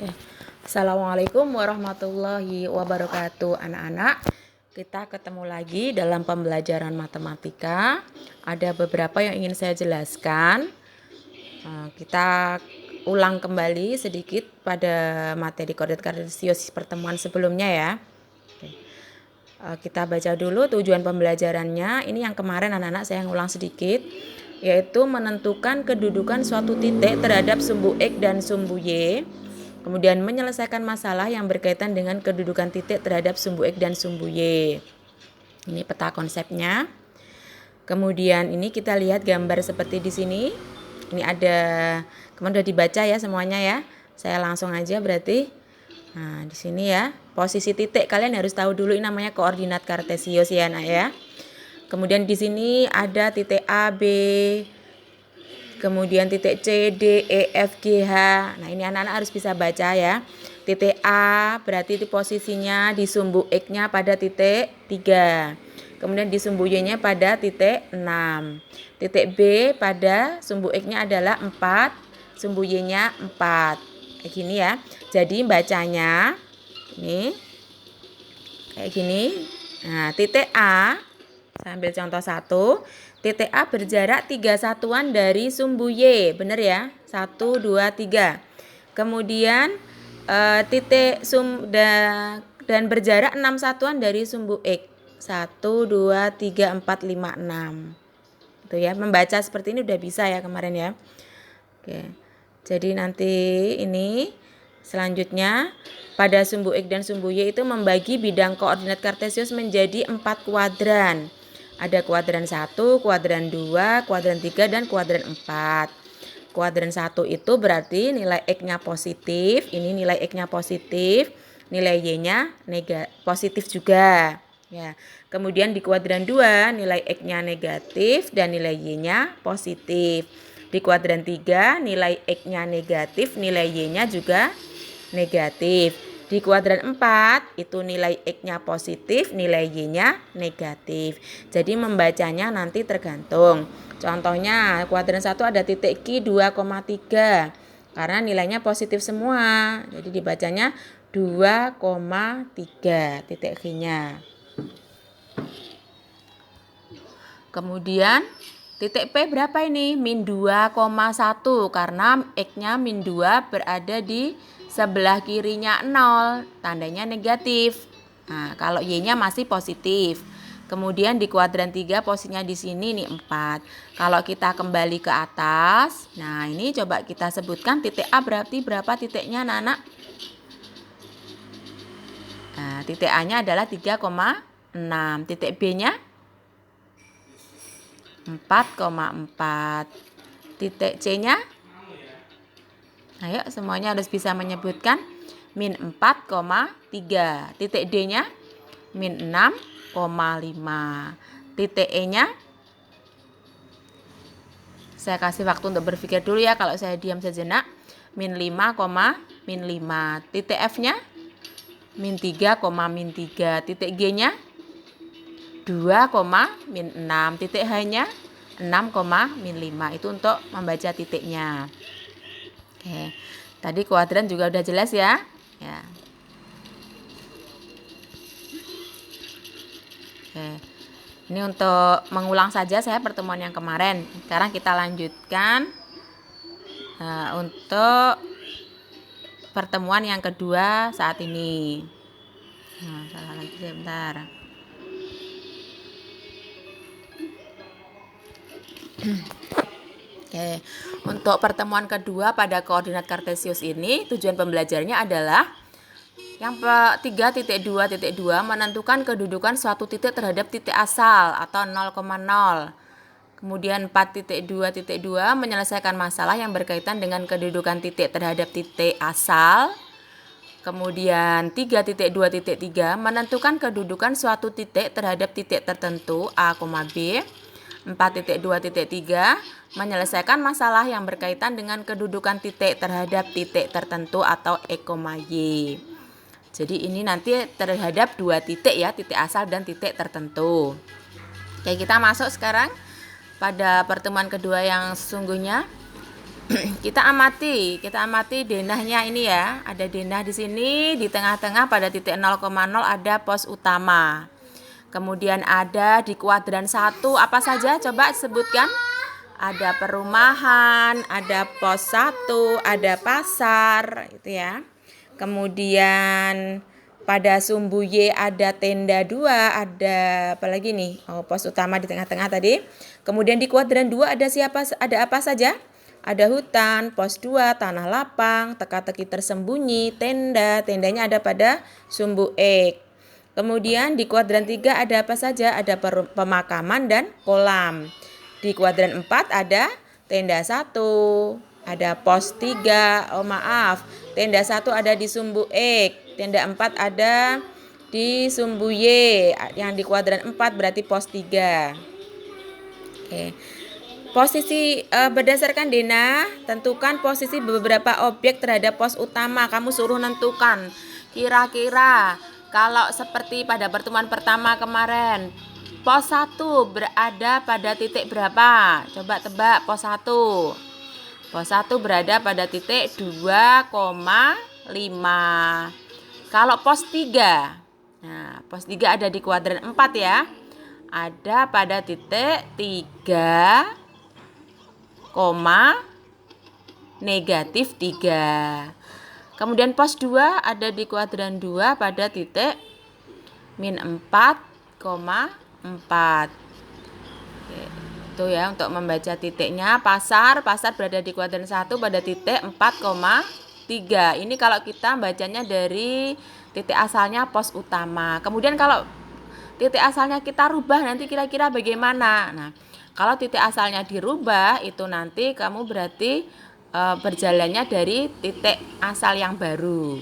Oke. Assalamualaikum warahmatullahi wabarakatuh, anak-anak. Kita ketemu lagi dalam pembelajaran matematika. Ada beberapa yang ingin saya jelaskan. Kita ulang kembali sedikit pada materi koordinat kartesius pertemuan sebelumnya ya. Oke. Kita baca dulu tujuan pembelajarannya. Ini yang kemarin anak-anak saya ngulang sedikit, yaitu menentukan kedudukan suatu titik terhadap sumbu X dan sumbu Y. Kemudian menyelesaikan masalah yang berkaitan dengan kedudukan titik terhadap sumbu X dan sumbu Y. Ini peta konsepnya. Kemudian ini kita lihat gambar seperti di sini. Ini ada, kemarin sudah dibaca ya semuanya ya. Saya langsung aja berarti. Nah, di sini ya, posisi titik kalian harus tahu dulu, ini namanya koordinat kartesius ya, Nak ya. Kemudian di sini ada titik A, B, kemudian titik C, D, E, F, G, H. Nah, ini anak-anak harus bisa baca ya. Titik A berarti di posisinya di sumbu X-nya pada titik 3. Kemudian di sumbu Y-nya pada titik 6. Titik B pada sumbu X-nya adalah 4, sumbu Y-nya 4. Kayak gini ya. Jadi bacanya ini kayak gini. Nah, titik A, saya ambil contoh 1. Titik A berjarak 3 satuan dari sumbu Y, benar ya? 1, 2, 3. Kemudian titik dan berjarak 6 satuan dari sumbu X. 1, 2, 3, 4, 5, 6. Itu ya, membaca seperti ini udah bisa ya kemarin ya. Oke. Jadi nanti ini selanjutnya pada sumbu X dan sumbu Y itu membagi bidang koordinat kartesius menjadi 4 kuadran. Ada kuadran 1, kuadran 2, kuadran 3, dan kuadran 4. Kuadran 1 itu berarti nilai X-nya positif, ini nilai X-nya positif, nilai Y-nya positif juga. Ya. Kemudian di kuadran 2 nilai X-nya negatif dan nilai Y-nya positif. Di kuadran 3 nilai X-nya negatif, nilai Y-nya juga negatif. Di kuadran 4 itu nilai X-nya positif, nilai Y-nya negatif. Jadi membacanya nanti tergantung. Contohnya kuadran 1 ada titik Q 2,3. Karena nilainya positif semua. Jadi dibacanya 2,3 titik Q-nya. Kemudian titik P berapa ini? Min 2,1 karena X-nya min 2 berada di sebelah kirinya 0, tandanya negatif. Nah, kalau Y-nya masih positif. Kemudian di kuadran 3 posisinya di sini nih 4. Kalau kita kembali ke atas, nah ini coba kita sebutkan titik A berarti berapa titiknya anak-anak? Nah, titik A-nya adalah 3,6. Titik B-nya 4,4. Titik C-nya? Ayo semuanya harus bisa menyebutkan. Min 4,3. Titik D-nya? Min 6,5. Titik E-nya? Saya kasih waktu untuk berpikir dulu ya, kalau saya diam sejenak. Min 5,5. Titik F-nya? Min 3,3. Titik G-nya? 2,6. Titik H-nya 6,5. Itu untuk membaca titiknya. Oke. Tadi kuadran juga udah jelas ya. Ya. Oke. Ini untuk mengulang saja saya pertemuan yang kemarin. Sekarang kita lanjutkan untuk pertemuan yang kedua saat ini. Nah, salah lagi sebentar. Oke, untuk pertemuan kedua pada koordinat kartesius ini tujuan pembelajarannya adalah yang 3.2.2 menentukan kedudukan suatu titik terhadap titik asal atau 0,0. Kemudian 4.2.2 menyelesaikan masalah yang berkaitan dengan kedudukan titik terhadap titik asal. Kemudian 3.2.3 menentukan kedudukan suatu titik terhadap titik tertentu A, B. 4.2.3 menyelesaikan masalah yang berkaitan dengan kedudukan titik terhadap titik tertentu atau X, Y. Jadi ini nanti terhadap 2 titik ya, titik asal dan titik tertentu. Oke, kita masuk sekarang pada pertemuan kedua yang sesungguhnya. Kita amati denahnya ini ya. Ada denah di sini, di tengah-tengah pada titik 0,0 ada pos utama. Kemudian ada di kuadran 1 apa saja? Coba sebutkan. Ada perumahan, ada pos 1, ada pasar, gitu ya. Kemudian pada sumbu Y ada tenda 2, ada apa lagi nih? Oh, pos utama di tengah-tengah tadi. Kemudian di kuadran 2 ada apa saja? Ada hutan, pos 2, tanah lapang, teka-teki tersembunyi, tendanya ada pada sumbu X. Kemudian di kuadran 3 ada apa saja? Ada pemakaman dan kolam. Di kuadran 4 ada tenda 1, ada pos 3, tenda 1 ada di sumbu X, tenda 4 ada di sumbu Y, yang di kuadran 4 berarti pos 3. Oke. Posisi berdasarkan denah, tentukan posisi beberapa objek terhadap pos utama. Kamu suruh nentukan. Kira-kira kalau seperti pada pertemuan pertama kemarin, pos 1 berada pada titik berapa? Coba tebak pos 1. Pos 1 berada pada titik 2,5. Kalau pos 3, nah pos 3 ada di kuadran 4 ya. Ada pada titik 3, negatif 3. Kemudian pos 2 ada di kuadran 2 pada titik min 4,4. Itu ya untuk membaca titiknya. Pasar berada di kuadran 1 pada titik 4,3. Ini kalau kita bacanya dari titik asalnya pos utama. Kemudian kalau titik asalnya kita rubah nanti kira-kira bagaimana? Nah, kalau titik asalnya dirubah itu nanti kamu berarti berjalannya dari titik asal yang baru.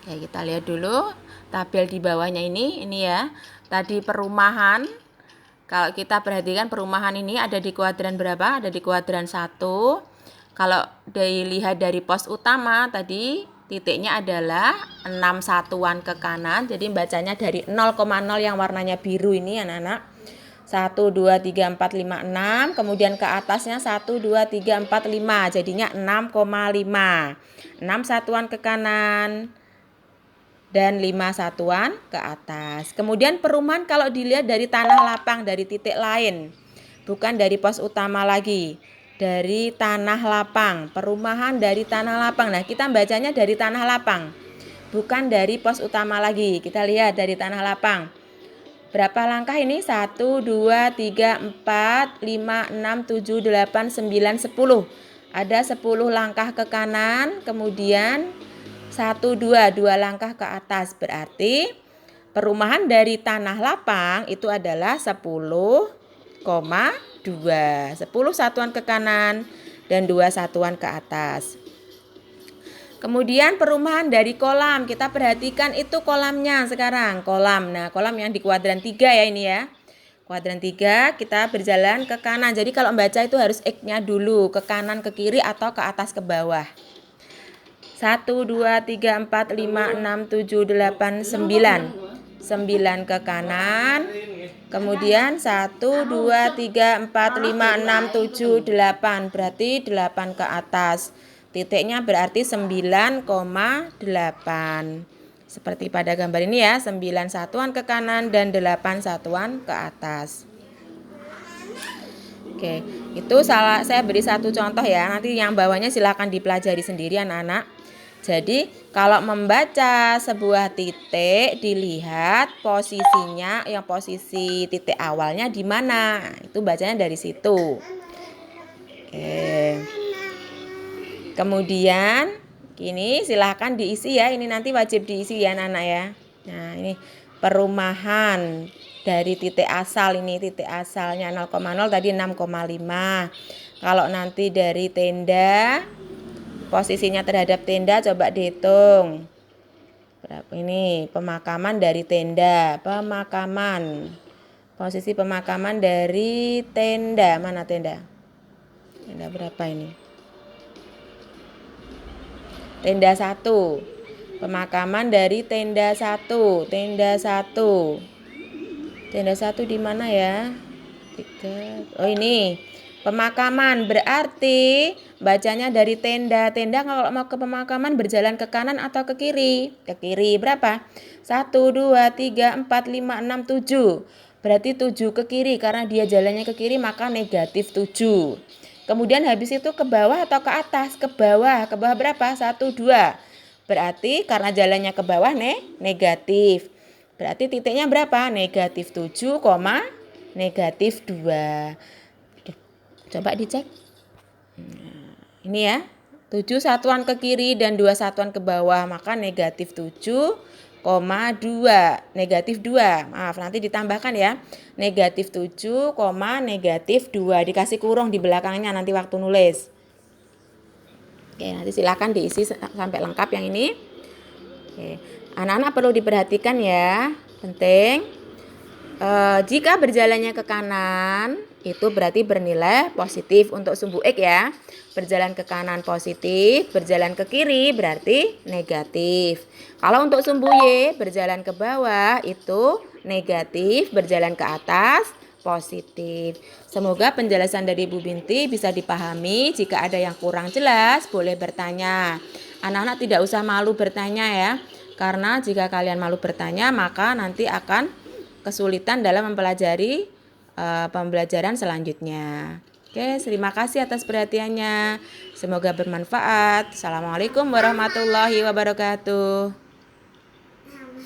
Ya, kita lihat dulu tabel di bawahnya ini ya. Tadi perumahan. Kalau kita perhatikan perumahan ini ada di kuadran berapa? Ada di kuadran 1. Kalau dilihat dari pos utama tadi titiknya adalah 6 satuan ke kanan. Jadi bacanya dari 0,0 yang warnanya biru ini anak-anak. 1, 2, 3, 4, 5, 6. Kemudian ke atasnya 1, 2, 3, 4, 5. Jadinya 6,5. 6 satuan ke kanan dan 5 satuan ke atas. Kemudian perumahan kalau dilihat dari tanah lapang, dari titik lain. Bukan dari pos utama lagi. Dari tanah lapang. Perumahan dari tanah lapang. Nah, kita bacanya dari tanah lapang. Bukan dari pos utama lagi. Kita lihat dari tanah lapang. Berapa langkah ini? 1, 2, 3, 4, 5, 6, 7, 8, 9, 10. Ada 10 langkah ke kanan, kemudian 1, 2 langkah ke atas. Berarti perumahan dari tanah lapang itu adalah 10,2. 10 satuan ke kanan dan 2 satuan ke atas. Kemudian perumahan dari kolam, kita perhatikan itu kolamnya sekarang, kolam. Nah, kolam yang di kuadran 3 ya ini ya. Kuadran 3 kita berjalan ke kanan. Jadi kalau membaca itu harus X-nya dulu, ke kanan, ke kiri atau ke atas, ke bawah. 1, 2, 3, 4, 5, 6, 7, 8, 9. 9 ke kanan. Kemudian 1, 2, 3, 4, 5, 6, 7, 8. Berarti 8 ke atas. Titiknya berarti 9,8. Seperti pada gambar ini ya, 9 satuan ke kanan dan 8 satuan ke atas. Oke, itu saya beri satu contoh ya. Nanti yang bawahnya silakan dipelajari sendiri anak-anak. Jadi kalau membaca sebuah titik dilihat posisinya, yang posisi titik awalnya di mana. Itu bacanya dari situ. Oke. Kemudian ini silahkan diisi ya. Ini nanti wajib diisi ya anak-anak ya. Nah ini perumahan dari titik asal ini. Titik asalnya 0,0 tadi 6,5. Kalau nanti dari tenda, posisinya terhadap tenda coba dihitung. Berapa ini pemakaman dari tenda. Pemakaman. Posisi pemakaman dari tenda. Mana tenda? Tenda berapa ini? Tenda 1. Pemakaman dari tenda 1. Tenda 1. Tenda 1 di mana ya? 3. Oh ini. Pemakaman berarti bacanya dari tenda. Tenda kalau mau ke pemakaman berjalan ke kanan atau ke kiri? Ke kiri. Berapa? 1, 2, 3, 4, 5, 6, 7. Berarti 7 ke kiri karena dia jalannya ke kiri maka negatif 7. Kemudian habis itu ke bawah atau ke atas? Ke bawah. Ke bawah berapa? 1, 2. Berarti karena jalannya ke bawah negatif. Berarti titiknya berapa? Negatif 7, negatif 2. Coba dicek. Ini ya. 7 satuan ke kiri dan 2 satuan ke bawah. Maka negatif 7, 2. Negatif 2. Maaf, nanti ditambahkan ya. Negatif 7, negatif 2. Dikasih kurung di belakangnya nanti waktu nulis. Oke, nanti silakan diisi sampai lengkap yang ini. Oke. Anak-anak perlu diperhatikan ya. Penting. Jika berjalannya ke kanan, itu berarti bernilai positif untuk sumbu X ya. Berjalan ke kanan positif, berjalan ke kiri berarti negatif. Kalau untuk sumbu Y berjalan ke bawah itu negatif, berjalan ke atas positif. Semoga penjelasan dari Bu Binti bisa dipahami. Jika ada yang kurang jelas, boleh bertanya. Anak-anak tidak usah malu bertanya ya. Karena jika kalian malu bertanya, maka nanti akan kesulitan dalam mempelajari pembelajaran selanjutnya. Oke, terima kasih atas perhatiannya. Semoga bermanfaat. Assalamualaikum warahmatullahi wabarakatuh.